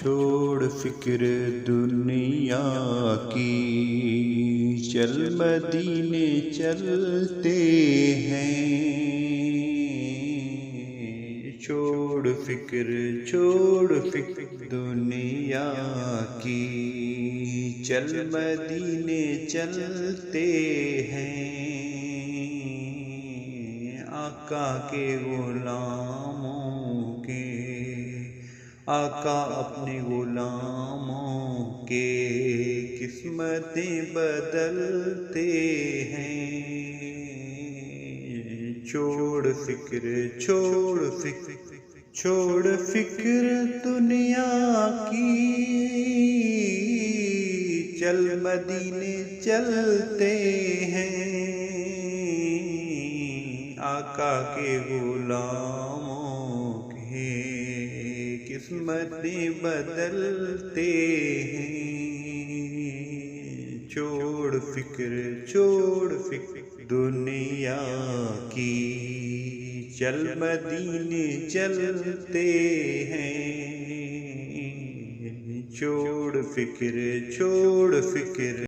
چھوڑ فکر دنیا کی، چل مدینے چلتے ہیں۔ چھوڑ فکر دنیا کی، چل مدینے چلتے ہیں۔ آقا کے غلاموں کے، آقا اپنے غلاموں کے قسمتیں بدلتے ہیں۔ چھوڑ فکر دنیا کی، چل مدینے چلتے ہیں۔ آقا کے غلاموں کے قسمتیں بدلتے ہیں۔ چھوڑ فکر دنیا کی، چل مدینے چلتے ہیں۔ چھوڑ فکر